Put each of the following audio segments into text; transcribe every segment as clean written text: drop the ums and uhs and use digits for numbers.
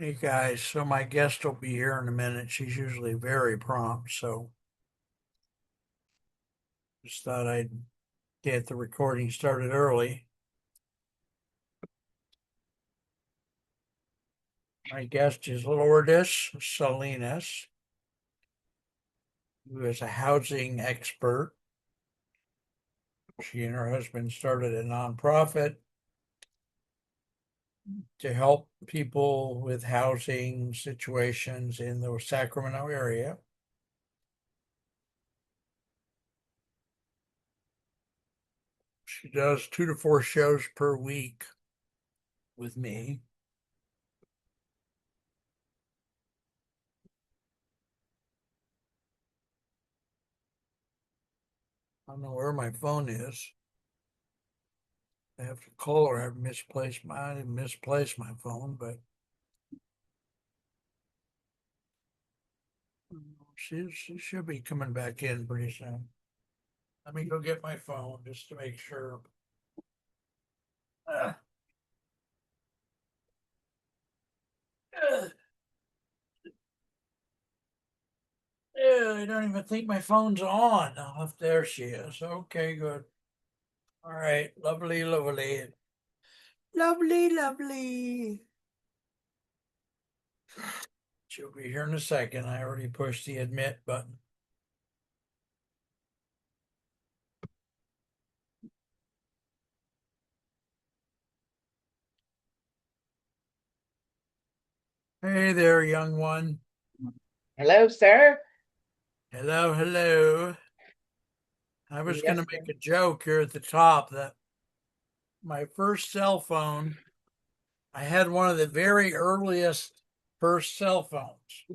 Hey guys, so my guest will be here in a minute. She's usually very prompt, so just thought I'd get the recording started early. My guest is Lourdes Salinas, who is a housing expert. She and her husband started a nonprofit to help people with housing situations in the Sacramento area. She does 2 to 4 shows per week with me. I don't know where my phone is. I have to call her. I misplaced my phone, but she should be coming back in pretty soon. Let me go get my phone just to make sure. Uh, uh, I don't even think my phone's on. Oh, there she is. Okay, good. All right, lovely, lovely, lovely, lovely. She'll be here in a second. I already pushed the admit button. Hey there, young one. Hello, sir. Hello, hello. I was going Yes, to sir. make a joke here at the top that my first cell phone, I had one of the very earliest first cell phones.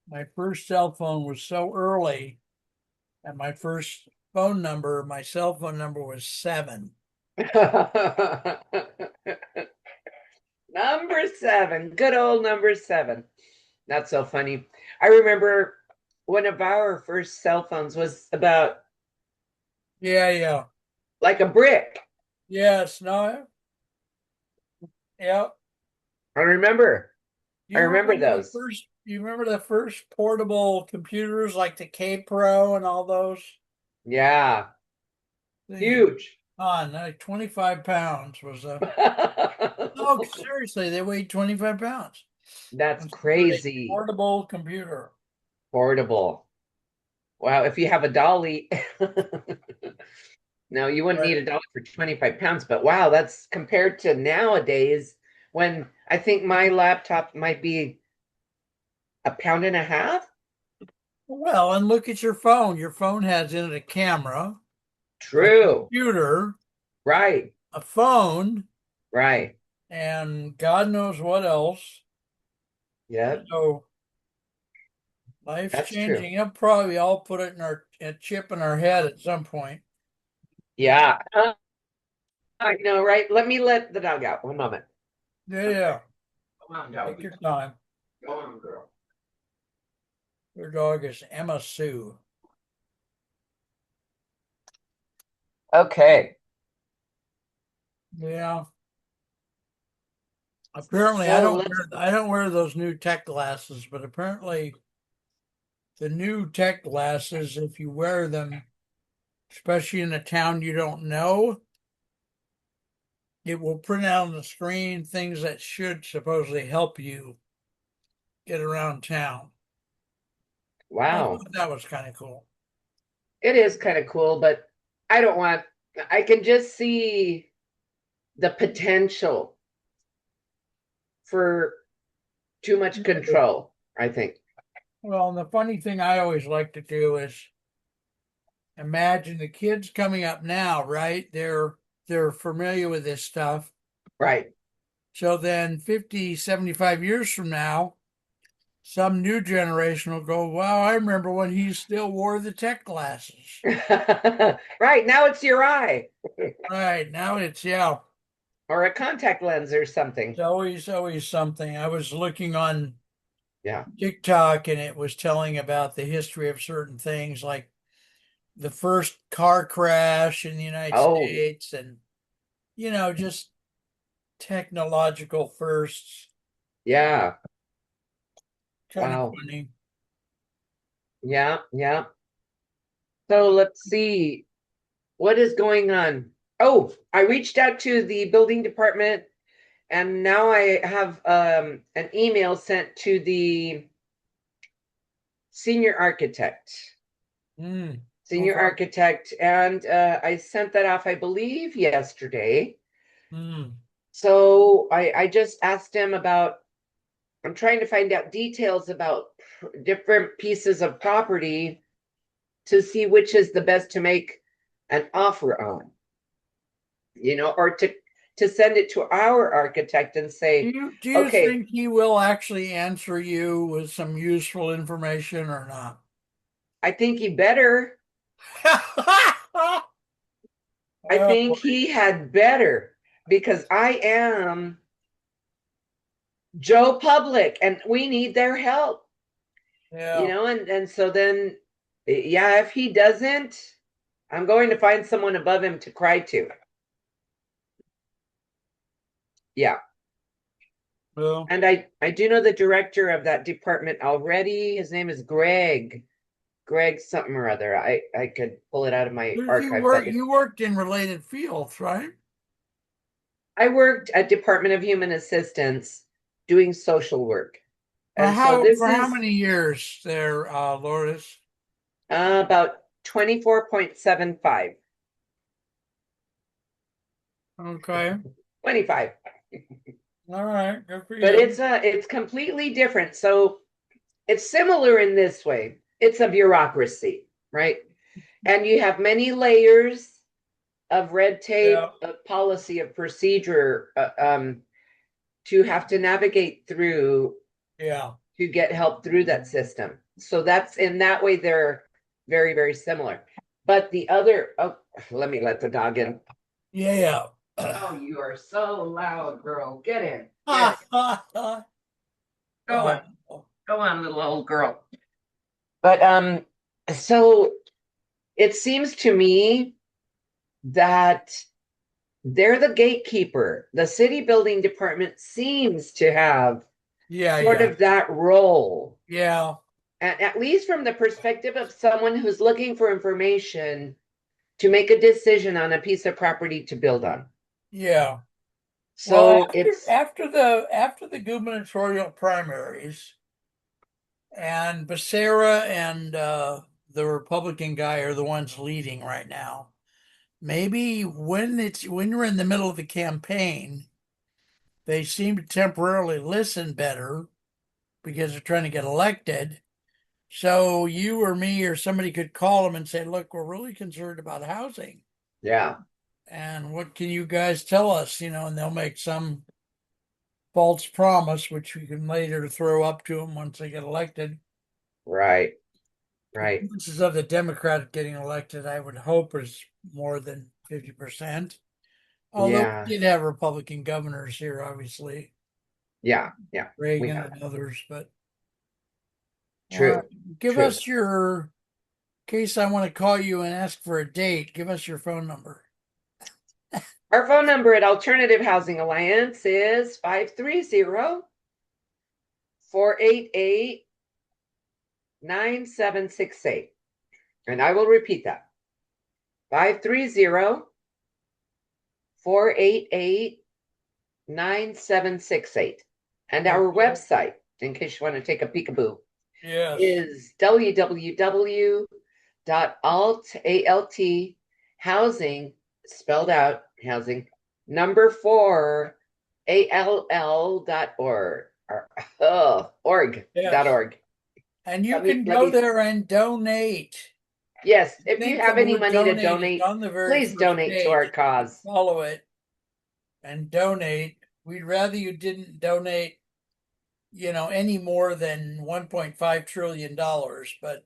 My first cell phone was so early, and my first my cell phone number was 7. Number seven, good old number seven. That's so funny. I remember one of our first cell phones was about Yeah, yeah. like a brick. Yes, no, yeah. I remember. I You remember remember those. you remember the first portable computers like the K Pro and all those Yeah, things? huge. On like 25 pounds was a no, seriously, they weighed 25 pounds. That's Considered a crazy. portable computer. Portable. Wow, if you have a dolly. No, you wouldn't need Right. a dollar for 25 pounds, but wow, that's compared to nowadays when I think my laptop might be a pound and a half. Well, and look at your phone. Your phone has in it a camera, a True. computer, Right. a phone, Right. and God knows what else. Yep. So life's That's true. changing. It'll probably all put it in a chip in our head at some point. Yeah. I know, right? Let the dog out. One moment. Yeah, Okay. yeah. Come on, dog. Take your time. Go on, girl. Your dog is Emma Sue. Okay. Yeah. Apparently, So let's I don't wear those new tech glasses, but apparently the new tech glasses, if you wear them, especially in a town you don't know, it will print out on the screen things that should supposedly help you get around town. I wow. thought that was kind of cool. It is kind of cool, but I don't want I can just see the potential for too much control, I think. Well, and the funny thing I always like to do is imagine the kids coming up now, right? They're familiar with this stuff. Right. So then 50, 75 years from now, some new generation will go, wow, I remember when he still wore the tech glasses. Right. Now it's your eye Right. Now it's, yeah, or a contact lens or it's something. always something. I was looking on Yeah. TikTok and it was telling about the history of certain things like the first car crash in the United Oh, States and, just technological firsts. Yeah. Kind of Wow. funny. Yeah. Yeah. So let's see what is going on. Oh, I reached out to the building department and now I have an email sent to the senior architect. Mm, Senior okay. architect, and I sent that off, I believe, yesterday. Mm, So I just asked him about, I'm trying to find out details about different pieces of property to see which is the best to make an offer on, or to send it to our architect and say, do you okay, think he will actually answer you with some useful information or not? I think he better. I Oh, think he had better because I am Joe Public and we need their help. yeah. And so then, yeah, if he doesn't, I'm going to find someone above him to cry to. Yeah. Well, And I do know the director of that department already. His name is Greg something or other. I could pull it out of my archive, but you worked in related fields, right? I worked at Department of Human Assistance doing social work. For And so this how is many years there, Lourdes? about 24.75. Okay. 25. All right. Good for But you. it's completely different. So it's similar in this way. It's a bureaucracy, right? And you have many layers of red tape, Yeah. of policy, of procedure to have to navigate through Yeah. to get help through that system. So that's in that way they're very, very similar. But the other, oh, let me let the dog in. Yeah. Oh, you are so loud, girl. Get in. Get in. Wow. Go on. Go on, little old girl. But so it seems to me that they're the gatekeeper. The city building department seems to have Yeah. sort Yeah. of that role, Yeah. at least from the perspective of someone who's looking for information to make a decision on a piece of property to build on. Yeah. Well, So it's, after the gubernatorial primaries and Becerra and the Republican guy are the ones leading right now. Maybe when you're in the middle of the campaign, they seem to temporarily listen better because they're trying to get elected. So you or me or somebody could call them and say, "Look, we're really concerned about housing, yeah, and what can you guys tell us?" And they'll make some false promise, which we can later throw up to them once they get elected. right, The right. chances of the Democrat getting elected, I would hope, is more than 50%. Although Yeah, we did have Republican governors here, obviously, yeah, yeah. We Reagan have. and others. But True, give true. us your case. I want to call you and ask for a date. Give us your phone number. Our phone number at Alternative Housing Alliance is 530-488-9768. And I will repeat that. 530-488-9768. And our Okay. website, in case you want to take a peekaboo, Yes. is www.alt spelled out housing number 4 all.org or Yes. org. And you Let me can let go me there and donate. yes, I if you think the have any word money to donate is donate, on the very please first donate to our page. You cause. follow it and donate. We'd rather you didn't donate, any more than $1.5 trillion, but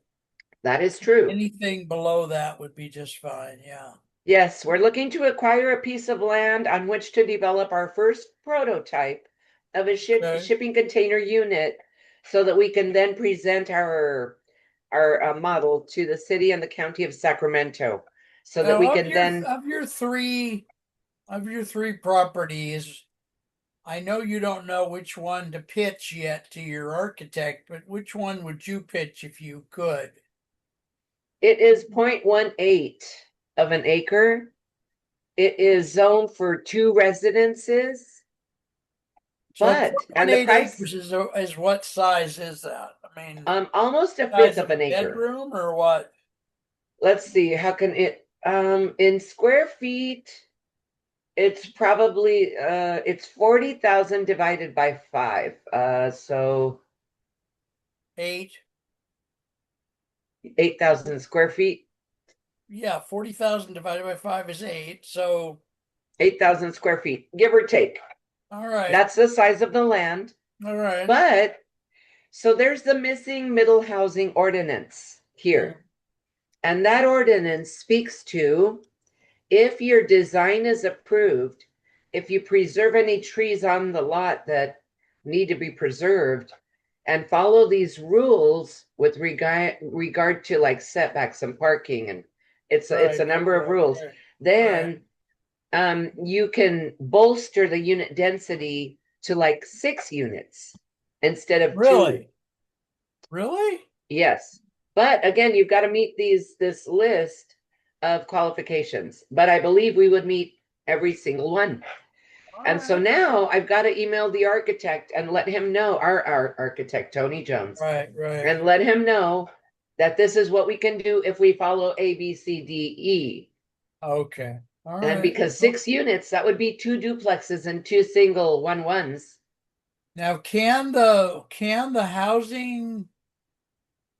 That is true. anything below that would be just fine. Yeah. Yes, we're looking to acquire a piece of land on which to develop our first prototype of a Okay. shipping container unit so that we can then present our model to the city and the county of Sacramento so that we Now, can then of your three properties, I know you don't know which one to pitch yet to your architect, but which one would you pitch if you could? It is 0.18 of an acre. It is zoned for 2 residences, So but, and the 4.8 price, acres is what size is that? I mean, almost a fifth size of of a an acre. bedroom or what? Let's see, how can it, in square feet, it's probably, it's 40,000 divided by 5. So 8? 8,000 square feet, Yeah, 40,000 divided by 5 is 8. So, 8,000 square feet, give or take. all right. That's the size of the land. All right. But so there's the missing middle housing ordinance Mm, here. And that ordinance speaks to if your design is approved, if you preserve any trees on the lot that need to be preserved and follow these rules with regard to like setbacks and parking, and it's right, a number of rules, right, right. then you can bolster the unit density to like 6 units instead of 2. Really? Really? Yes. But again, you've got to meet this list of qualifications. But I believe we would meet every single one. All And so right. now I've got to email the architect and let him know, our architect, Tony Jones, Right, right. and let him know that this is what we can do if we follow A, B, C, D, E. Okay. All And right. because 6 units, that would be 2 duplexes and 2 single 1-1s. Now, can the housing,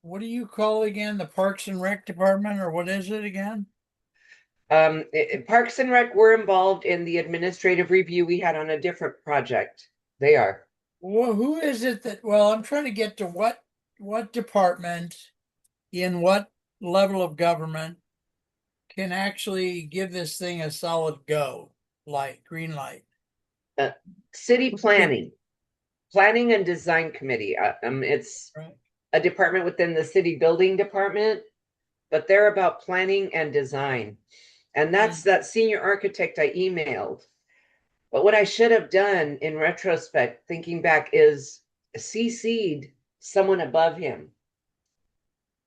what do you call it again? The Parks and Rec Department, or what is it again? Parks and Rec were involved in the administrative review we had on a different project. They are. Well, who is it that, well, I'm trying to get to what department in what level of government can actually give this thing a solid go, green light. uh, City Who would it- planning and design committee. It's Right. a department within the city building department, but they're about planning and design. And that's Mm. that senior architect I emailed. But what I should have done in retrospect, thinking back, is CC'd someone above him,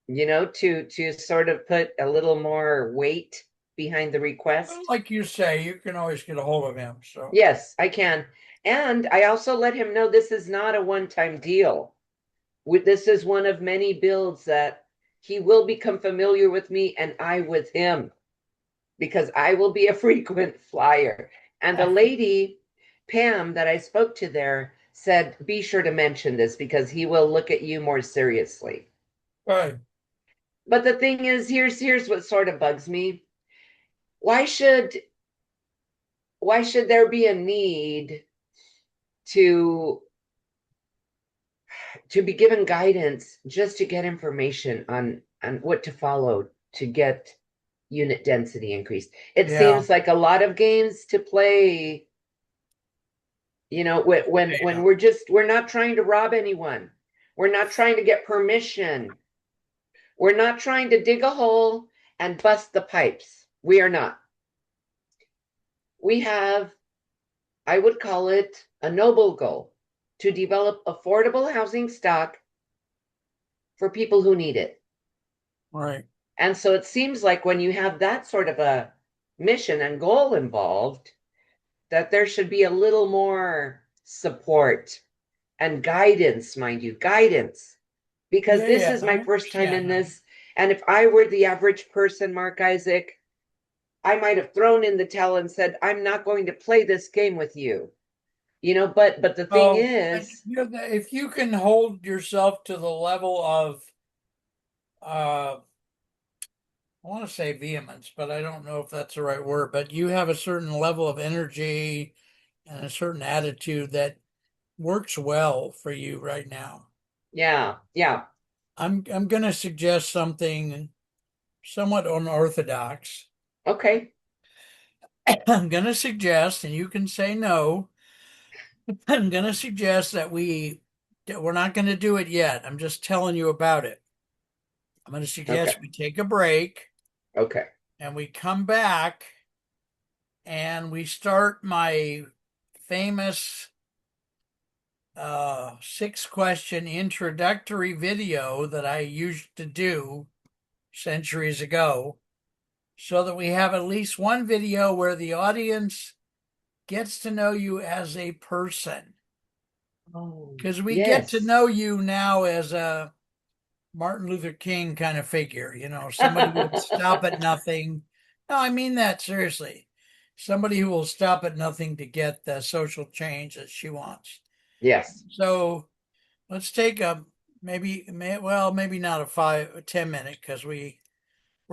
to sort of put a little more weight behind the Well, request. like you say, you can always get a hold of him. So, Yes, I can. And I also let him know this is not a one-time deal. This is one of many builds that he will become familiar with me and I with him, because I will be a frequent flyer. And the lady, Pam, that I spoke to there said, be sure to mention this because he will look at you more seriously. right. But the thing is, here's what sort of bugs me. Why should why should there be a need to be given guidance just to get information on what to follow to get unit density increased? It Yeah. seems like a lot of games to play, when Yeah. we're not trying to rob anyone. We're not trying to get permission. We're not trying to dig a hole and bust the pipes. We are not. We have, I would call it a noble goal, to develop affordable housing stock for people who need it. Right. And so it seems like when you have that sort of a mission and goal involved, that there should be a little more support and guidance, mind you, guidance, because Yeah, this yeah, is I my first time understand in that. this. And if I were the average person, Mark Isaac, I might have thrown in the towel and said, I'm not going to play this game with you. But the thing Oh, and, is, if you can hold yourself to the level of, I want to say vehemence, but I don't know if that's the right word, but you have a certain level of energy and a certain attitude that works well for you right now. yeah, yeah, I'm going to suggest something somewhat unorthodox. okay, I'm going to suggest, and you can say no, I'm going to suggest that we're not going to do it yet. I'm just telling you about it. I'm going to okay, suggest we take a break okay, and we come back and we start my famous 6-question introductory video that I used to do centuries ago, so that we have at least one video where the audience gets to know you as a person. Oh, Because we get to yes. know you now as a Martin Luther King kind of figure, somebody who would stop at nothing. No, I mean that seriously. Somebody who will stop at nothing to get the social change that she wants. Yes. So let's take a maybe not a 10 minute, because we're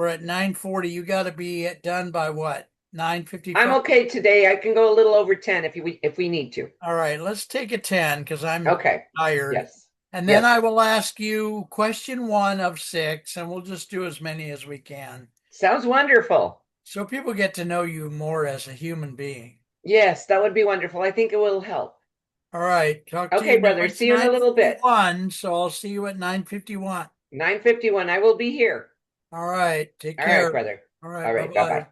at 9:40. You got to be done by what? I'm 9:55. okay today. I can go a little over 10 if we need to. All right, let's take a 10 because I'm Okay. tired. Yes. And then I Yes. will ask you question one of six, and we'll just do as many as we can. Sounds wonderful. So people get to know you more as a human being. Yes, that would be wonderful. I think it will help. All right, talk to Okay, you now. brother. It's See you in a little bit. 9:51, so I'll see you at 9:51. 9:51. I will be here. All right, take All right, care. brother. All All right, right. Bye bye-bye. bye.